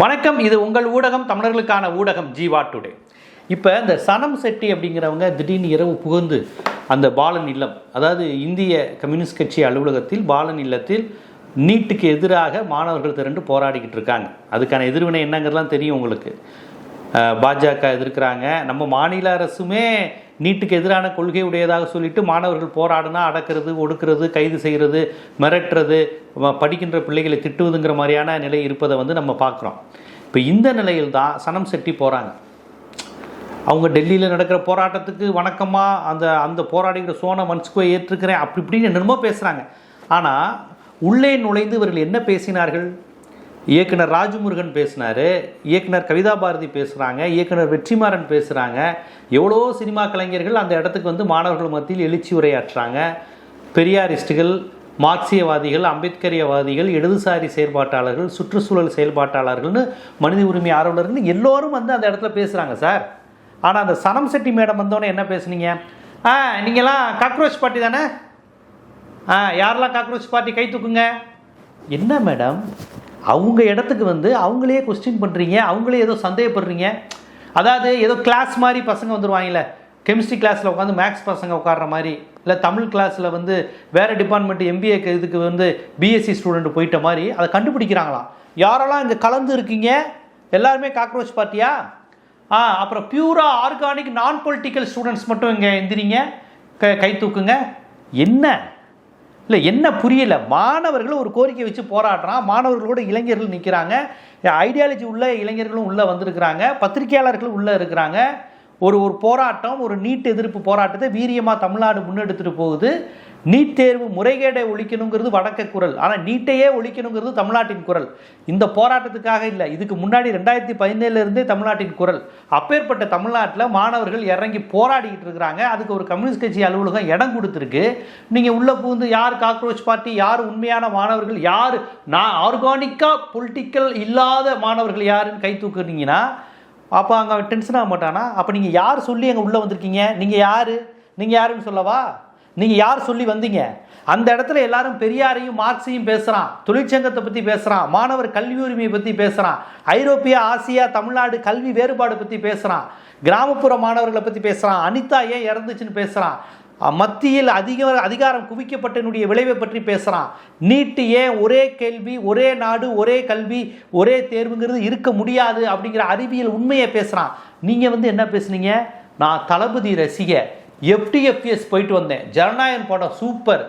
வணக்கம். இது உங்கள் ஊடகம், தமிழர்களுக்கான ஊடகம் ஜீவா டுடே. இப்போ இந்த சனம் செட்டி அப்படிங்கிறவங்க திடீர்னு இரவு புகுந்து அந்த பாலன் இல்லம், அதாவது இந்திய கம்யூனிஸ்ட் கட்சி அலுவலகத்தில் பாலன் இல்லத்தில் நீட்டுக்கு எதிராக மாணவர்கள் திரண்டு போராடிக்கிட்டு இருக்காங்க. அதுக்கான எதிர்வினை என்னங்கிறதுலாம் தெரியும் உங்களுக்கு. பாஜக எதிர்க்கிறாங்க. நம்ம மாநில அரசுமே நீட்டுக்கு எதிரான கொள்கை உடையதாக சொல்லிட்டு மாணவர்கள் போராடினா அடக்கிறது, ஒடுக்கிறது, கைது செய்கிறது, மிரட்டுறது, படிக்கின்ற பிள்ளைகளை திட்டுவதுங்கிற மாதிரியான நிலை இருப்பதை நம்ம பார்க்குறோம். இப்போ இந்த நிலையில் தான் சனம் செட்டி போகிறாங்க. அவங்க டெல்லியில் நடக்கிற போராட்டத்துக்கு வணக்கமாக அந்த போராடுகிற சோன மன்ஸ்கோ ஏற்றுக்கிறேன் அப்படி இப்படின்னு என்னமோ பேசுகிறாங்க. ஆனால் உள்ளே நுழைந்து இவர்கள் என்ன பேசினார்கள்? இயக்குனர் ராஜமுருகன் பேசினார், இயக்குனர் கவிதா பாரதி பேசுகிறாங்க, இயக்குனர் வெற்றிமாறன் பேசுகிறாங்க. எவ்வளோ சினிமா கலைஞர்கள் அந்த இடத்துக்கு மாணவர்கள் மத்தியில் எழுச்சி உரையாற்றுறாங்க. பெரியாரிஸ்டுகள், மார்க்சியவாதிகள், அம்பேத்கரியவாதிகள், இடதுசாரி செயல்பாட்டாளர்கள், சுற்றுச்சூழல் செயல்பாட்டாளர்கள்னு, மனித உரிமை ஆர்வலர்கள்னு எல்லோரும் அந்த இடத்துல பேசுகிறாங்க சார். ஆனால் அந்த சனம் செட்டி மேடம் வந்தோடனே என்ன பேசுனீங்க? நீங்களாம் காக்ரோச் பார்ட்டி தானே? யாரெல்லாம் காக்ரோச் பார்ட்டி கை தூக்குங்க. என்ன மேடம், அவங்க இடத்துக்கு அவங்களே கொஸ்டின் பண்ணுறீங்க, அவங்களே ஏதோ சந்தேகப்படுறீங்க. அதாவது ஏதோ கிளாஸ் மாதிரி பசங்க வந்துடுவாங்கல்ல, கெமிஸ்ட்ரி கிளாஸில் உட்காந்து மேக்ஸ் பசங்க உட்கார்ற மாதிரி, இல்லை தமிழ் கிளாஸில் வேறு டிபார்ட்மெண்ட் எம்பிஏக்கு இதுக்கு பிஎஸ்சி ஸ்டூடெண்ட் போயிட்ட மாதிரி அதை கண்டுபிடிக்கிறாங்களாம். யாரெல்லாம் இங்கே கலந்து இருக்கீங்க எல்லாருமே காக்ரோச் பார்ட்டியா? அப்புறம் பியூரா ஆர்கானிக் நான் பொலிட்டிக்கல் ஸ்டூடெண்ட்ஸ் மட்டும் இங்கே எந்திரிங்க, கை தூக்குங்க. என்ன இல்லை, என்ன புரியல? மாணவர்கள் ஒரு கோரிக்கை வச்சு போராடுறான், மாணவர்களோட இளைஞர்கள் நிற்கிறாங்க, ஐடியாலஜி உள்ள இளைஞர்களும் உள்ளே வந்திருக்கிறாங்க, பத்திரிகையாளர்களும் உள்ளே இருக்கிறாங்க. ஒரு போராட்டம், ஒரு நீட் எதிர்ப்பு போராட்டத்தை வீரியமாக தமிழ்நாடு முன்னெடுத்துட்டு போகுது. நீட் தேர்வு முறைகேடை ஒழிக்கணுங்கிறது வடக்க குரல், ஆனால் நீட்டையே ஒழிக்கணுங்கிறது தமிழ்நாட்டின் குரல். இந்த போராட்டத்துக்காக இல்லை, இதுக்கு முன்னாடி 2017 தமிழ்நாட்டின் குரல். அப்பேற்பட்ட தமிழ்நாட்டில் மாணவர்கள் இறங்கி போராடிக்கிட்டு இருக்கிறாங்க. அதுக்கு ஒரு கம்யூனிஸ்ட் கட்சி அலுவலகம் இடம் கொடுத்துருக்கு. நீங்கள் உள்ளே புகுந்து யார் காக்ரோச் பார்ட்டி, யார் உண்மையான மாணவர்கள், யார் நான் ஆர்கானிக்காக பொலிட்டிக்கல் இல்லாத மாணவர்கள் யாருன்னு கை தூக்குறீங்கன்னா அப்போ அங்கே டென்ஷன் ஆக மாட்டானா? அப்போ நீங்கள் யார் சொல்லி அங்கே உள்ளே வந்திருக்கீங்க? நீங்கள் யாருன்னு சொல்லவா? நீங்கள் யார் சொல்லி வந்தீங்க? அந்த இடத்துல எல்லாரும் பெரியாரையும் மார்க்ஸையும் பேசுகிறான், தொழிற்சங்கத்தை பற்றி பேசுகிறான், மாணவர் கல்வி உரிமையை பற்றி பேசுகிறான், ஐரோப்பிய, ஆசியா, தமிழ்நாடு கல்வி வேறுபாடு பற்றி பேசுகிறான், கிராமப்புற மாணவர்களை பற்றி பேசுகிறான், அனிதா ஏன் இறந்துச்சுன்னு பேசுகிறான், மத்தியில் அதிகாரம் குவிக்கப்பட்டனுடைய விளைவை பற்றி பேசுகிறான், நீட்டு ஏன் ஒரே கேள்வி, ஒரே நாடு, ஒரே கல்வி, ஒரே தேர்வுங்கிறது இருக்க முடியாது அப்படிங்கிற அறிவியல் உண்மையை பேசுகிறான். நீங்கள் என்ன பேசுனீங்க? நான் தளபதி ரசிக, FTFS போயிட்டு வந்தேன், ஜனநாயகன் படம் சூப்பர்,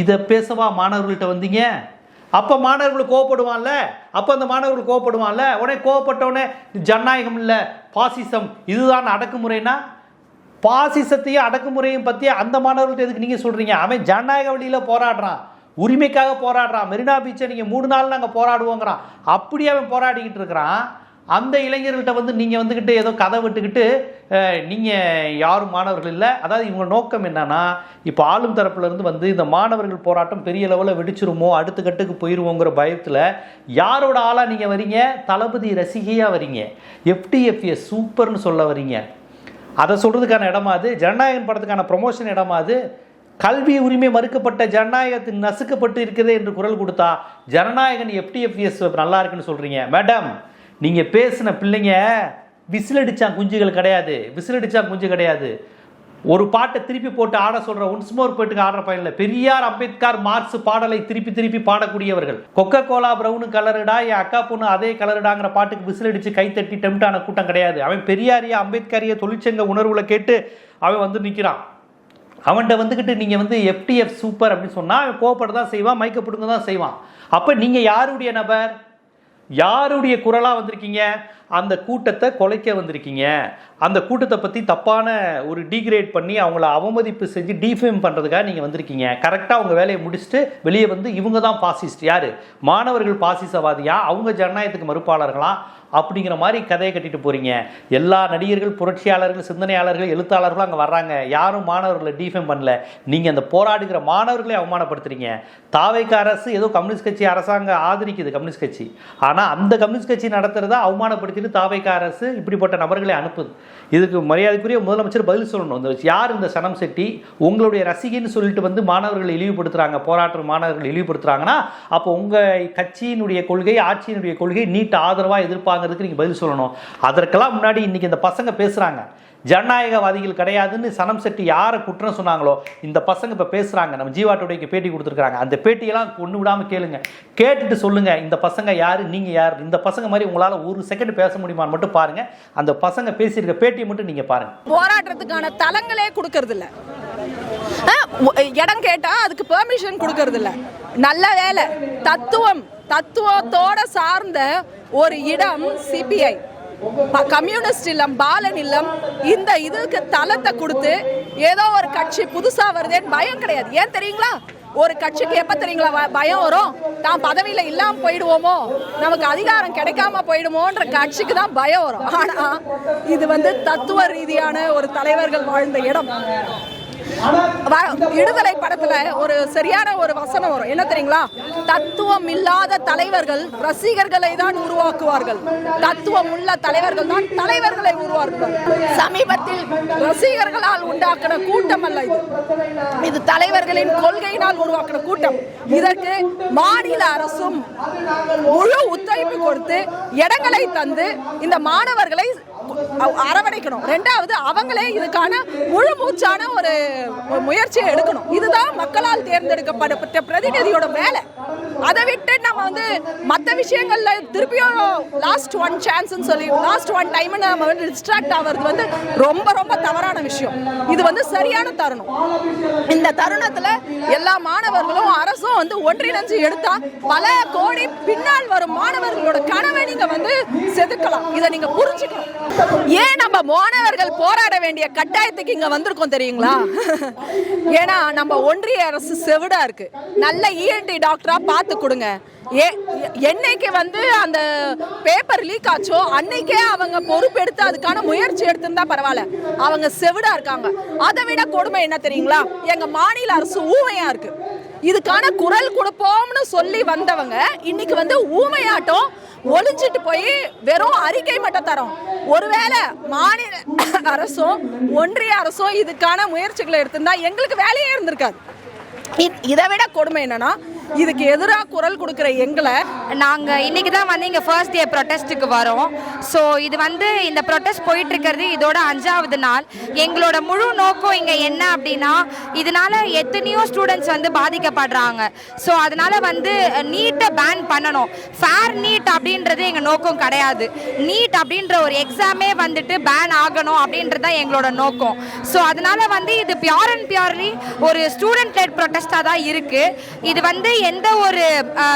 இதை பேசவா மாணவர்கள்ட்ட வந்தீங்க? அப்போ மாணவர்கள் கோவப்படுவான்ல, அப்போ அந்த மாணவர்கள் கோவப்படுவான்ல, உடனே கோவப்பட்டவுடனே ஜனநாயகம் இல்லை பாசிசம் இதுதான் அடக்குமுறைனா, பாசிசத்தையும் அடக்குமுறையும் பற்றி அந்த மாணவர்கள்ட்ட எதுக்கு நீங்கள் சொல்கிறீங்க? அவன் ஜனநாயக வழியில் போராடுறான், உரிமைக்காக போராடுறான். மெரினா பீச்சை நீங்கள் 3 நாள் நாங்கள் போராடுவோங்கிறான். அப்படி அவன் போராடிக்கிட்டு இருக்கிறான். அந்த இளைஞர்கள்ட்ட நீங்கள் ஏதோ கதை விட்டுக்கிட்டு நீங்கள் யாரும் மாணவர்கள் இல்லை. அதாவது இவங்க நோக்கம் என்னன்னா, இப்போ ஆளும் தரப்புலேருந்து இந்த மாணவர்கள் போராட்டம் பெரிய லெவலில் வெடிச்சிருமோ, அடுத்த கட்டுக்கு போயிடுவோங்கிற பயத்தில் யாரோட ஆளாக நீங்கள் வரீங்க? தளபதி ரசிகையாக வரீங்க, FTFS சூப்பர்னு சொல்ல வரீங்க. அதை சொல்கிறதுக்கான இடமா அது? ஜனநாயகன் படத்துக்கான ப்ரொமோஷன் இடமா அது? கல்வி உரிமை மறுக்கப்பட்ட ஜனநாயகத்தின் நசுக்கப்பட்டு இருக்கிறதே என்று குரல் கொடுத்தா ஜனநாயகன் FTFS நல்லா இருக்குன்னு சொல்கிறீங்க. மேடம், நீங்கள் பேசின பிள்ளைங்க விசில் அடித்தா குஞ்சுகள் கிடையாது, விசில் அடித்தா குஞ்சு கிடையாது. ஒரு பாட்டை திருப்பி போட்டு ஆட சொல்கிற ஒன்ஸ் மோர் போயிட்டு ஆடுற பையனில் பெரியார், அம்பேத்கர், மார்க்ஸ் பாடலை திருப்பி பாடக்கூடியவர்கள். கொக்கோ கோலா ப்ரௌனு கலருடா, என் அக்கா பொண்ணு அதே கலருடாங்கிற பாட்டுக்கு விசில் அடித்து கைத்தட்டி டெம்டான கூட்டம் கிடையாது. அவன் பெரியாரிய, அம்பேத்கரிய தொழிற்சங்க உணர்வுல கேட்டு அவன் நிற்கிறான். அவன்கிட்ட நீங்கள் FTF சூப்பர் அப்படின்னு சொன்னால் அவன் கோவப்பட தான் செய்வான், மைக்கப்படுங்க தான் செய்வான். அப்போ நீங்கள் யாருடைய நபர், யாருடைய குரலாக வந்திருக்கீங்க? அந்த கூட்டத்தை குலைக்க வந்திருக்கீங்க. அந்த கூட்டத்தை பற்றி தப்பான ஒரு டீக்ரேட் பண்ணி அவங்கள அவமதிப்பு செஞ்சு டீஃபேம் பண்ணுறதுக்காக நீங்கள் வந்திருக்கீங்க. கரெக்டாக அவங்க வேலையை முடிச்சுட்டு வெளியே இவங்க தான் பாசிஸ்ட். யார்? மாணவர்கள் பாசிசவாதியா? அவங்க ஜனநாயகத்துக்கு மறுப்பாளர்களா? அப்படிங்கிற மாதிரி கதையை கட்டிட்டு போகிறீங்க. எல்லா நடிகர்கள், புரட்சியாளர்கள், சிந்தனையாளர்கள், எழுத்தாளர்களும் அங்கே வர்றாங்க. யாரும் மாணவர்களை டிஃபேம் பண்ணல. நீங்கள் அந்த போராடுகிற மாணவர்களை அவமானப்படுத்துறீங்க. தாவேக அரசு ஏதோ கம்யூனிஸ்ட் கட்சி அரசாங்கம் ஆதரிக்குது, கம்யூனிஸ்ட் கட்சி. ஆனால் அந்த கம்யூனிஸ்ட் கட்சி நடத்துகிறத அவமானப்படுத்திட்டு தாவேக அரசு இப்படிப்பட்ட நபர்களை அனுப்புது. இதுக்கு மரியாதைக்குரிய முதலமைச்சர் பதில் சொல்லணும். யார் இந்த சனம் செட்டி உங்களுடைய ரசிகன்னு சொல்லிட்டு வந்து மாணவர்களை இழிவுபடுத்துகிறாங்க, போராட்ட மாணவர்கள் இழிவுபடுத்துகிறாங்கன்னா அப்போ உங்கள் கட்சியினுடைய கொள்கை, ஆட்சியினுடைய கொள்கை நீட் ஆதரவாக எதிர்ப்பாங்கிறதுக்கு நீங்கள் பதில் சொல்லணும். அதற்கெல்லாம் முன்னாடி இன்னைக்கு இந்த பசங்க பேசுகிறாங்க, ஜனநாயகவாதிகள் கிடையாதுன்னு சனம் செட்டி யாரை குற்றம் சொன்னாங்களோ இந்த பசங்க இப்போ பேசுகிறாங்க. நம்ம ஜீவா டுடேக்கு பேட்டி கொடுத்துருக்காங்க. அந்த பேட்டியெல்லாம் ஒன்று விடாமல் கேளுங்க, கேட்டுட்டு சொல்லுங்க இந்த பசங்க யார், நீங்கள் யார். இந்த பசங்க மாதிரி உங்களால் ஒரு செகண்ட் பேச முடியுமான்னு மட்டும் பாருங்க. அந்த பசங்க பேசியிருக்க பேட்டியை மட்டும் நீங்கள் பாருங்க. போராட்டத்துக்கான தளங்களே கொடுக்கறது இல்லை, இடம் கேட்டா அதுக்கு பெர்மிஷன் கொடுக்கறது இல்லை. நல்ல வேலை தத்துவத்தோட சார்ந்த ஒரு இடம் சிபிஐ, கம்யூனிஸ்ட் இல்லம், பாலன் இல்லம், இந்த இதுக்கு தளத்தை கொடுத்து ஏதோ ஒரு கட்சி புதுசா வருதேன்னு பயம் கிடையாது. ஏன் தெரியுங்களா? ஒரு கட்சிக்கு எப்ப தெரியுங்களா பயம் வரும்? தான் பதவியில இல்லாம போயிடுவோமோ, நமக்கு அதிகாரம் கிடைக்காம போயிடுமோன்ற கட்சிக்கு தான் பயம் வரும். ஆனா இது தத்துவ ரீதியான ஒரு தலைவர்கள் வாழ்ந்த இடம். விடுதலை படத்துல ஒரு சரியான ஒரு வசனம் வரும், என்ன தெரியுங்களா? தத்துவம் இல்லாத தலைவர்கள் ரசிகர்களை தான் உருவாக்குவார்கள், தத்துவம் உள்ள தலைவர்கள் தான் தலைவர்களை உருவாக்குவார்கள். சமீபத்தில் ரசிகர்களால் உண்டாக்கின கூட்டம் அல்ல இது, இது தலைவர்களின் கொள்கையினால் உருவாக்கின கூட்டம். இதற்கு மாநில அரசும் முழு ஒத்துழைப்பு கொடுத்து இடங்களை தந்து இந்த மாணவர்களை அரவணைக்கணும். ரெண்டாவது, அவங்களே இதுக்கான முழு மூச்சான ஒரு முயற்சியை எடுக்கணும். இதுதான் மக்களால் தேர்ந்தெடுக்கப்பட்ட பிரதிநிதியோட வேலை. அதை விட்டு நம்ம மற்ற விஷயங்கள்ல திருப்பியும் லாஸ்ட் ஒன் சான்ஸ்னு சொல்லி லாஸ்ட் ஒன் டைம் நம்ம டிஸ்ட்ராக்ட் ஆகிறது ரொம்ப ரொம்ப தவறான விஷயம். இது சரியான தருணம். இந்த தருணத்துல எல்லா மாணவர்களும் அரசும் ஒன்றிணைஞ்சு எடுத்தா பல கோடி பின்னால் வரும் மாணவர்களோட கனவை நீங்க செதுக்கலாம். இதை நீங்க புரிஞ்சுக்கணும். ஏன் நம்ம மாணவர்கள் போராட வேண்டிய கட்டாயத்துக்கு இங்க வந்திருக்கோம் தெரியுங்களா? ஏன்னா நம்ம ஒன்றிய அரசு செவிடா இருக்கு. நல்ல இஎன்டி டாக்டரா பார்த்து கொடுங்க. என்னைக்கு அந்த பேப்பர் லீக் ஆச்சோ அன்னைக்கே அவங்க பொறுப்பெடுத்து அதுக்கான முயற்சி எடுத்திருந்தா பரவாயில்ல. அவங்க செவிடா இருக்காங்க. அதை விட கொடுமை என்ன தெரியுங்களா? எங்க மாநில அரசு ஊமையா இருக்கு. இதுக்கான குரல் கொடுப்போம்னு சொல்லி வந்தவங்க இன்னைக்கு ஊமையாட்டம் ஒளிஞ்சிட்டு போய் வெறும் அறிக்கை மட்டும் தரோம். ஒருவேளை மாநில அரசும் ஒன்றிய அரசும் இதுக்கான முயற்சிகளை எடுத்திருந்தா எங்களுக்கு வேலையே இருந்திருக்காது. இதை விட கொடுமை என்னன்னா, இதுக்கு எதிராக குரல் கொடுக்குற எங்களை நாங்கள் இன்றைக்கி தான் இங்கே ஃபர்ஸ்ட் டே ப்ரொட்டஸ்ட்டுக்கு வரோம். ஸோ இது இந்த ப்ரொட்டஸ்ட் போயிட்டுருக்கிறது இதோட 5வது நாள். எங்களோட முழு நோக்கம் இங்கே என்ன அப்படின்னா, இதனால் எத்தனையோ ஸ்டூடெண்ட்ஸ் பாதிக்கப்படுறாங்க. ஸோ அதனால் நீட்டை பேன் பண்ணணும். ஃபேர் நீட் அப்படின்றது எங்கள் நோக்கம் கிடையாது. நீட் அப்படின்ற ஒரு எக்ஸாமே பேன் ஆகணும் அப்படின்றது தான் எங்களோட நோக்கம். ஸோ அதனால் இது பியூர் அண்ட் பியூர்லி ஒரு ஸ்டூடெண்ட் லெட் ப்ரொட்டஸ்டாக தான் இருக்குது. இது எந்த ஒரு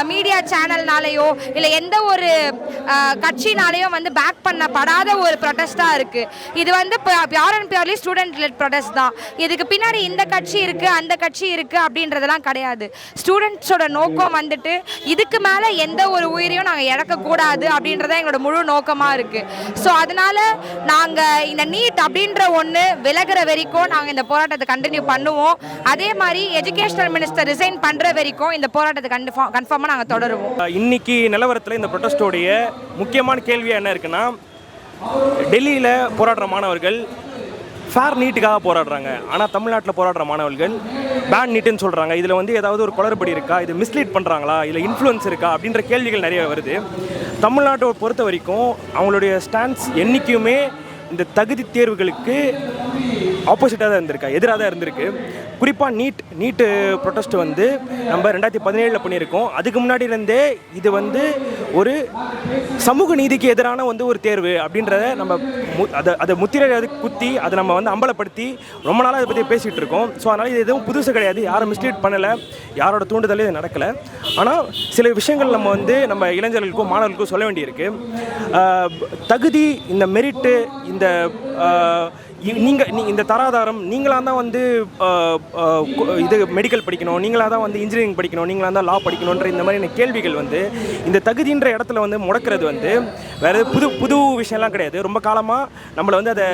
மீடியா சேனல்னாலேயோ இல்லை எந்த ஒரு கட்சினாலேயோ பேக் பண்ணப்படாத ஒரு ப்ரொட்டஸ்டாக இருக்குது. இது pure and purely student let protest தான். இதுக்கு பின்னாடி இந்த கட்சி இருக்குது அந்த கட்சி இருக்குது அப்படின்றதெல்லாம் கிடையாது. ஸ்டூடெண்ட்ஸோட நோக்கம் இதுக்கு மேலே எந்த ஒரு உயிரையும் நாங்கள் இழக்கக்கூடாது அப்படின்றத எங்களோட முழு நோக்கமாக இருக்குது. ஸோ அதனால் நாங்கள் இந்த நீட் அப்படின்ற ஒன்று விலகிற வரைக்கும் நாங்கள் இந்த போராட்டத்தை கண்டினியூ பண்ணுவோம். அதே மாதிரி எஜுகேஷனல் மினிஸ்டர் ரிசைன் பண்ணுற வரைக்கும் இந்த போராட்டத்தை கன்ஃபார்மாக நாங்கள் தொடருவோம். இன்னைக்கு நிலவரத்தில் இந்த ப்ரொட்டஸ்டோடைய முக்கியமான கேள்வியாக என்ன இருக்குன்னா, டெல்லியில் போராடுற மாணவர்கள் ஃபேர் நீட்டுக்காக போராடுறாங்க. ஆனால் தமிழ்நாட்டில் போராடுற மாணவர்கள் பேன் நீட்டுன்னு சொல்கிறாங்க. இதில் ஏதாவது ஒரு குளறுபடி இருக்கா, இது மிஸ்லீட் பண்ணுறாங்களா, இல்லை இன்ஃப்ளூயன்ஸ் இருக்கா அப்படின்ற கேள்விகள் நிறைய வருது. தமிழ்நாட்டை பொறுத்த வரைக்கும் அவங்களுடைய ஸ்டாண்ட்ஸ் என்றைக்குமே இந்த தகுதி தேர்வுகளுக்கு ஆப்போசிட்டாக தான் இருந்திருக்கா, எதிராக தான் இருந்திருக்கு. குறிப்பாக நீட்டு ப்ரொட்டஸ்ட் நம்ம 2017 பண்ணியிருக்கோம். அதுக்கு முன்னாடி இருந்தே இது ஒரு சமூக நீதிக்கு எதிரான ஒரு தேர்வு அப்படின்றத நம்ம அதை முத்திரை குத்தி அதை நம்ம அம்பலப்படுத்தி ரொம்ப நாளாக அதை பற்றி பேசிகிட்டு இருக்கோம். ஸோ அதனால் இது எதுவும் புதுசு கிடையாது. யாரும் மிஸ்லீட் பண்ணலை, யாரோட தூண்டுதலே இது நடக்கலை. ஆனால் சில விஷயங்கள் நம்ம இளைஞர்களுக்கும் மாணவர்களுக்கும் சொல்ல வேண்டியிருக்கு. தகுதி, இந்த மெரிட்டு, இந்த நீங்கள் இந்த தராதாரம் நீங்களாக தான் வந்து இது மெடிக்கல் படிக்கணும், நீங்களாக தான் வந்து இன்ஜினியரிங் படிக்கணும், நீங்களாக தான் லா படிக்கணுன்ற இந்த மாதிரியான கேள்விகள் வந்து இந்த தகுதின்ற இடத்துல வந்து முடக்கிறது வந்து வேறு புது விஷயம்லாம் கிடையாது. ரொம்ப காலமாக நம்மளை வந்து அதை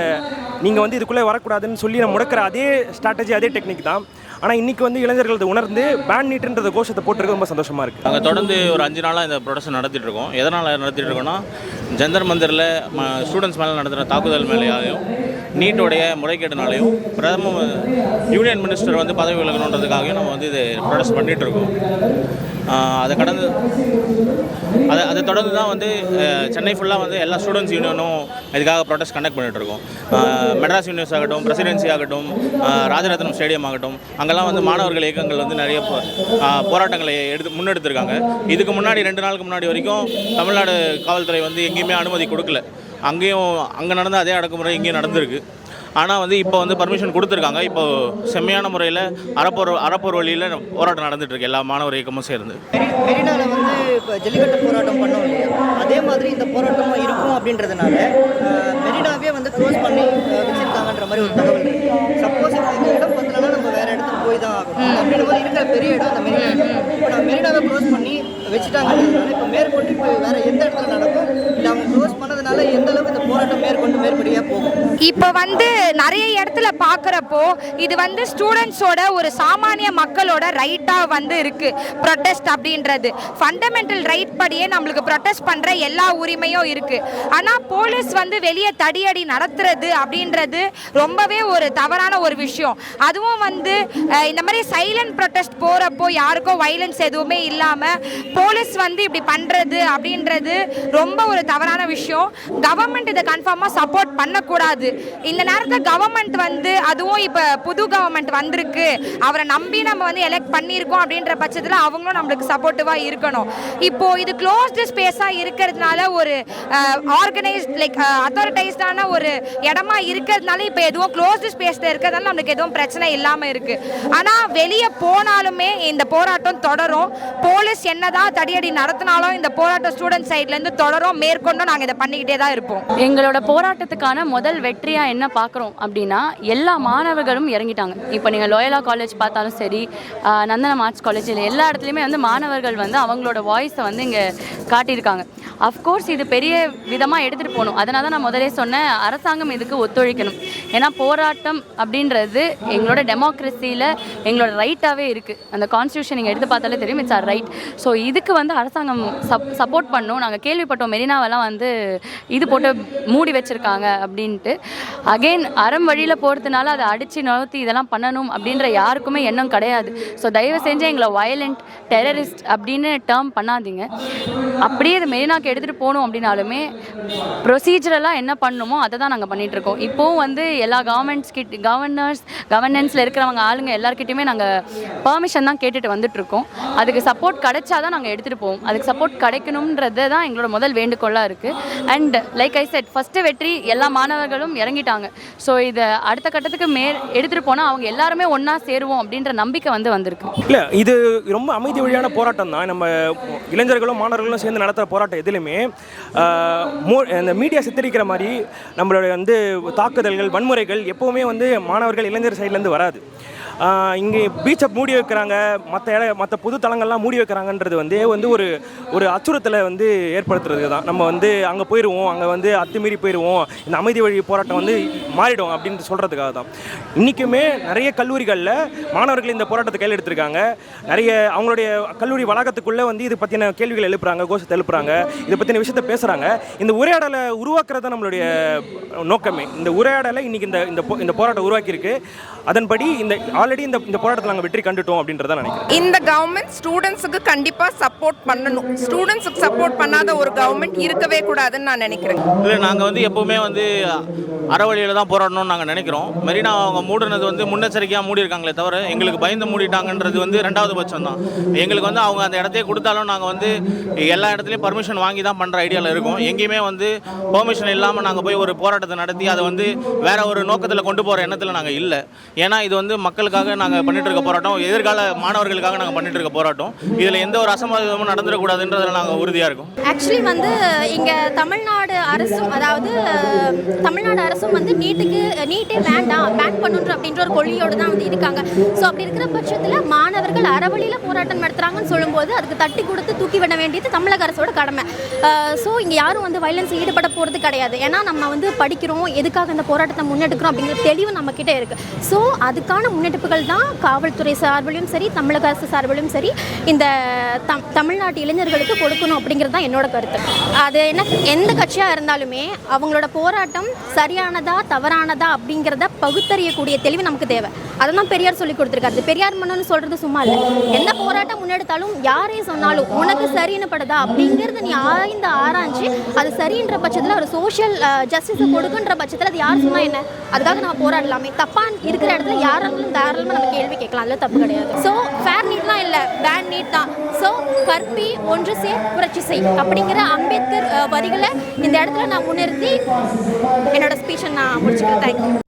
நீங்கள் வந்து இதுக்குள்ளே வரக்கூடாதுன்னு சொல்லி நம்ம முடக்கிற அதே ஸ்ட்ராட்டஜி, அதே டெக்னிக் தான். ஆனால் இன்றைக்கி வந்து இளைஞர்கள் அதை உணர்ந்து பேன் நீட்டுன்ற கோஷத்தை போட்டுருக்கு ரொம்ப சந்தோஷமாக இருக்குது. நாங்கள் தொடர்ந்து ஒரு 5 நாளாக இந்த ப்ரொடக்ஷன் நடத்திட்டு இருக்கோம். எதனால் நடத்திட்டு இருக்கோம்னா, ஜந்தர் மந்தரில் ஸ்டூடெண்ட்ஸ் மேலே நடத்துகிற தாக்குதல் மேலேயும் நீட்டோடைய முறைகேடுனாலையும் யூனியன் மினிஸ்டர் வந்து பதவி விலகணுன்றதுக்காகவும் நம்ம வந்து இது ப்ரொடக்ஷன் பண்ணிகிட்டு இருக்கோம். அதை தொடர்ந்து தான் வந்து சென்னை ஃபுல்லாக வந்து எல்லா ஸ்டூடெண்ட்ஸ் யூனியனும் இதுக்காக ப்ரொடெஸ்ட் கண்டக்ட் பண்ணிகிட்டு இருக்கோம். மெட்ராஸ் யூனிவர்சிட்டி ஆகட்டும், பிரசிடென்சி ஆகட்டும், ராஜரத்னம் ஸ்டேடியம் ஆகட்டும், அங்கெல்லாம் வந்து மாணவர்கள் இயக்கங்கள் வந்து நிறைய போராட்டங்களை முன்னெடுத்திருக்காங்க. இதுக்கு முன்னாடி 2 நாளுக்கு முன்னாடி வரைக்கும் தமிழ்நாடு காவல்துறை வந்து எங்கேயுமே அனுமதி கொடுக்கல. அங்கே நடந்த அதே அடக்குமுறை இங்கேயும் நடந்திருக்கு. ஆனால் வந்து இப்போ வந்து பர்மிஷன் கொடுத்துருக்காங்க. இப்போ செம்மையான முறையில் அறப்போர் வழியில் போராட்டம் நடந்துகிட்ருக்கு எல்லா மாணவர் இயக்கமும் சேர்ந்து. மெரினாவில் வந்து இப்போ ஜல்லிக்கட்டு போராட்டம் பண்ணோம் இல்லையா, அதே மாதிரி இந்த போராட்டமும் இருக்கும் அப்படின்றதுனால மெரினாவே வந்து க்ளோஸ் பண்ணி வச்சுருக்காங்கன்ற மாதிரி ஒரு தகவல் இருக்குது. சப்போஸ் இந்த இடம் பார்த்தோன்னா நம்ம வேறு இடத்துக்கு போய் தான் ஆகணும் அப்படின்ற மாதிரி இருக்கிற பெரிய இடம் அந்த மெரினா. இப்போ நம்ம மெரினாவை க்ளோஸ் பண்ணி வச்சுட்டாங்கன்றதுனால இப்போ மேற்கொண்டு இப்போ வேறு எந்த இடத்துல நடக்கும், இல்லை அவங்க க்ளோஸ் பண்ணதுனால எந்த அளவுக்கு இந்த போராட்டம் மேற்படியாக போகும்? இப்போ வந்து நிறைய இடத்துல பார்க்குறப்போ இது வந்து ஸ்டூடெண்ட்ஸோட ஒரு சாமானிய மக்களோட ரைட்டாக வந்து இருக்குது. ப்ரொட்டஸ்ட் அப்படின்றது ஃபண்டமெண்டல் ரைட் படியே நம்மளுக்கு ப்ரொட்டஸ்ட் பண்ணுற எல்லா உரிமையும் இருக்குது. ஆனால் போலீஸ் வந்து வெளியே தடியடி நடத்துறது அப்படின்றது ரொம்பவே ஒரு தவறான ஒரு விஷயம். அதுவும் வந்து இந்த மாதிரி சைலண்ட் ப்ரொட்டஸ்ட் போகிறப்போ யாருக்கும் வைலன்ஸ் எதுவுமே இல்லாமல் போலீஸ் வந்து இப்படி பண்ணுறது அப்படின்றது ரொம்ப ஒரு தவறான விஷயம். கவர்மெண்ட் இதை கன்ஃபார்மாக சப்போர்ட் பண்ணக்கூடாது. இந்த நேரத்தில் கவர்மெண்ட் வந்து அதுவும் இப்போ புது கவர்மெண்ட் வந்திருக்கு, அவரை நம்பி நம்ம வந்து எலெக்ட் பண்ணியிருக்கோம் அப்படின்ற பட்சத்தில் அவங்களும் நம்மளுக்கு சப்போர்ட்டிவாக இருக்கணும். இப்போது இது க்ளோஸ்டு ஸ்பேஸாக இருக்கிறதுனால ஒரு ஆர்கனைஸ்ட் லைக் அத்தாரிட்டைஸ்டான ஒரு இடமா இருக்கிறதுனால இப்போ எதுவும் க்ளோஸ்டு ஸ்பேஸில் இருக்கிறதுனால நம்மளுக்கு எதுவும் பிரச்சனை இல்லாமல் இருக்குது. ஆனால் வெளியே போனாலுமே இந்த போராட்டம் தொடரும். போலீஸ் என்னதான் தடியடி நடத்தினாலும் இந்த போராட்டம் ஸ்டூடெண்ட் சைட்லேருந்து தொடரும். மேற்கொண்டும் நாங்கள் இதை பண்ணிக்கிட்டே தான் இருப்போம். எங்களோட போராட்டத்துக்கான முதல் வெற்றியாக என்ன பார்க்குறோம் அப்படின்னா, எல்லா மாணவர்களும் இறங்கிட்டாங்க. இப்போ நீங்கள் லோயலா காலேஜ் பார்த்தாலும் சரி, நந்தனம் ஆர்ட்ஸ் காலேஜ், இல்லை எல்லா இடத்துலையுமே வந்து மாணவர்கள் வந்து அவங்களோட வாய்ஸை வந்து இங்கே காட்டியிருக்காங்க. அஃப்கோர்ஸ் இது பெரிய விதமாக எடுத்துகிட்டு போகணும். அதனால தான் நான் முதலே சொன்னேன், அரசாங்கம் இதுக்கு ஒத்துழைக்கணும். ஏன்னா போராட்டம் அப்படின்றது எங்களோட டெமோக்ரஸியில் எங்களோட ரைட்டாகவே இருக்குது. அந்த கான்ஸ்டியூஷன் நீங்கள் எடுத்து பார்த்தாலே தெரியும், இட்ஸ் ஆர் ரைட். ஸோ இதுக்கு வந்து அரசாங்கம் சப்போர்ட் பண்ணணும். நாங்கள் கேள்விப்பட்டோம் மெரினாவெல்லாம் வந்து இது போட்டு மூடி வச்சுருக்காங்க அப்படின்ட்டு. அகெயின் அறம் வழியில் போகிறதுனால அதை அடித்து நகர்த்தி இதெல்லாம் பண்ணணும் அப்படின்ற யாருக்குமே எண்ணம் கிடையாது. ஸோ தயவு செஞ்சு எங்களை வயலண்ட் டெரரிஸ்ட் அப்படின்னு டேர்ம் பண்ணாதீங்க. அப்படியே இது மெரினாக்கு எடுத்துகிட்டு போகணும் அப்படின்னாலுமே ப்ரொசீஜரெல்லாம் என்ன பண்ணணுமோ அதை தான் நாங்கள் பண்ணிகிட்ருக்கோம். இப்போவும் வந்து எல்லா கவர்னன்ஸில் இருக்கிறவங்க ஆளுங்க எல்லாருக்கிட்டையுமே நாங்கள் பெர்மிஷன் தான் கேட்டுட்டு வந்துட்டுருக்கோம். அதுக்கு சப்போர்ட் கிடைச்சாதான் நாங்கள் எடுத்துகிட்டு போவோம். அதுக்கு சப்போர்ட் கிடைக்கணுன்றது தான் எங்களோட முதல் வேண்டுகோளாக இருக்குது. And like I set, first வெற்றி எல்லா மாணவர்களும் இறங்கிட்டாங்க. ஸோ இதை அடுத்த கட்டத்துக்கு எடுத்துகிட்டு போனால் அவங்க எல்லாருமே ஒன்றா சேருவோம் அப்படின்ற நம்பிக்கை வந்திருக்கு. இல்லை, இது ரொம்ப அமைதி வழியான போராட்டம் தான். நம்ம இளைஞர்களும் மாணவர்களும் சேர்ந்து நடத்துகிற போராட்டம் எதுலையுமே இந்த மீடியா சித்தரிக்கிற மாதிரி நம்மளுடைய வந்து தாக்குதல்கள், வன்முறைகள் எப்போவுமே வந்து மாணவர்கள் இளைஞர் சைட்லேருந்து வராது. இங்கே பீச்சை மூடி வைக்கிறாங்க, மற்ற பொது தளங்கள்லாம் மூடி வைக்கிறாங்கன்றது வந்து ஒரு அச்சுறுத்தலை வந்து ஏற்படுத்துறது தான். நம்ம வந்து அங்கே போயிடுவோம், அங்கே வந்து அத்துமீறி போயிடுவோம், இந்த அமைதி வழி போராட்டம் வந்து மாறிடும் அப்படின்னு சொல்கிறதுக்காக தான். இன்றைக்குமே நிறைய கல்லூரிகளில் மாணவர்கள் இந்த போராட்டத்தை கையில் எடுத்திருக்காங்க. நிறைய அவங்களுடைய கல்லூரி வளாகத்துக்குள்ளே வந்து இது பற்றின கேள்விகள் எழுப்புறாங்க, கோஷத்தை எழுப்புறாங்க, இதை பற்றின விஷயத்தை பேசுகிறாங்க. இந்த உரையாடலை உருவாக்குறது தான் நம்மளுடைய நோக்கமே. இந்த உரையாடலை இன்றைக்கி இந்த போராட்டம் உருவாக்கியிருக்கு. அதன்படி ஆல்ரெடி இந்த போராட்டத்தில் நாங்கள் வெற்றி கண்டுட்டோம் அப்படின்றத நினைக்கிறேன். இந்த கவர்மெண்ட் ஸ்டூடெண்ட்ஸுக்கு கண்டிப்பாக சப்போர்ட் பண்ணணும். ஸ்டூடெண்ட்ஸுக்கு சப்போர்ட் பண்ணாத ஒரு கவர்மெண்ட் இருக்கவே கூடாதுன்னு நான் நினைக்கிறேன். இல்லை, நாங்கள் வந்து எப்போவுமே வந்து அறவழியில் தான் போராடணும்னு நாங்கள் நினைக்கிறோம். மெரினா அவங்க மூடினது வந்து முன்னெச்சரிக்கையாக மூடிருக்காங்களே தவிர எங்களுக்கு பயந்து மூடிட்டாங்கன்றது வந்து 2வது பட்சம் தான். எங்களுக்கு வந்து அவங்க அந்த இடத்தையே கொடுத்தாலும் நாங்கள் வந்து எல்லா இடத்துலையும் பர்மிஷன் வாங்கி தான் பண்ணுற ஐடியாவில் இருக்கோம். எங்கேயுமே வந்து பெர்மிஷன் இல்லாமல் நாங்கள் போய் ஒரு போராட்டத்தை நடத்தி அதை வந்து வேற ஒரு நோக்கத்தில் கொண்டு போகிற எண்ணத்தில் நாங்கள் இல்லை. ஏன்னா இது வந்து மக்களுக்காக நீட்டுக்காக நாங்கள் பண்ணிட்டு இருக்க போராட்டம் எதிர்கால மாணவர்களுக்காக நாங்கள் பண்ணிட்டு இருக்க போராட்டம். இதில் எந்த ஒரு அசம்பாவிதமும் நடந்துடக்கூடாதுன்றதில் நாங்கள் உறுதியாக இருக்கோம். ஆக்சுவலி வந்து இங்கே தமிழ்நாடு அரசும் வந்து நீட்டே வேண்டாம், பேன் பண்ணுன்ற அப்படின்ற ஒரு கொள்கையோடு தான் வந்து இருக்காங்க. ஸோ அப்படி இருக்கிற பட்சத்தில் மாணவர்கள் அறவழியில் போராட்டம் நடத்துகிறாங்கன்னு சொல்லும்போது அதுக்கு தட்டி கொடுத்து தூக்கி விட வேண்டியது தமிழக அரசோட கடமை. ஸோ இங்கே யாரும் வந்து வயலன்ஸ் ஈடுபட போகிறது கிடையாது. ஏன்னா நம்ம வந்து படிக்கிறோம், எதுக்காக இந்த போராட்டத்தை முன்னெடுக்கிறோம் அப்படிங்கிற தெளிவு நம்மக்கிட்ட இருக்குது. ஸோ அதுக்கான முன்னெடுப்புகள் தான் காவல்துறை சார்பிலும் சரி, தமிழக அரசு சார்பிலும் சரி, இந்த தமிழ்நாட்டு இளைஞர்களுக்கு கொடுக்கணும் அப்படிங்கிறது தான் என்னோட கருத்து. அது எந்த கட்சியாக இருந்தாலுமே அவங்களோட போராட்டம் சரியானதா தவறானதா அப்படிங்கிறத பகுத்தறியக்கூடிய தெளிவு நமக்கு தேவை. அதை தான் பெரியார் சொல்லி கொடுத்துருக்காரு. பெரியார் மன்னன்னு சொல்கிறது சும்மா இல்லை. எந்த போராட்டம் முன்னெடுத்தாலும் யாரையும் சொன்னாலும் உனக்கு சரின்னு படுதா அப்படிங்கிறத நீ ஆராய்ஞ்சு அது சரின்ற பட்சத்தில் ஒரு சோஷியல் ஜஸ்டிஸை கொடுக்குன்ற பட்சத்தில் அது யார் சொன்னால் என்ன, அதுக்காக நம்ம போராடலாமே. தப்பாக இருக்கிற இடத்துல யாராலும் தாராளமாக நம்ம கேள்வி கேட்கலாம், அதில் தப்பு கிடையாது. ஸோ ஃபேர் நீட்லாம் இல்லை, பேன் நீட் தான். ஸோ கற்பி ஒன்று சேர் புரட்சி செய் அப்படிங்கிற அம்பேத்கர் வரிகளை இந்த இடத்துல நான் முன்னிறுத்தி என்னோட ஸ்பீச்சை நான் முடிச்சுக்கிறேன். தேங்க்யூ.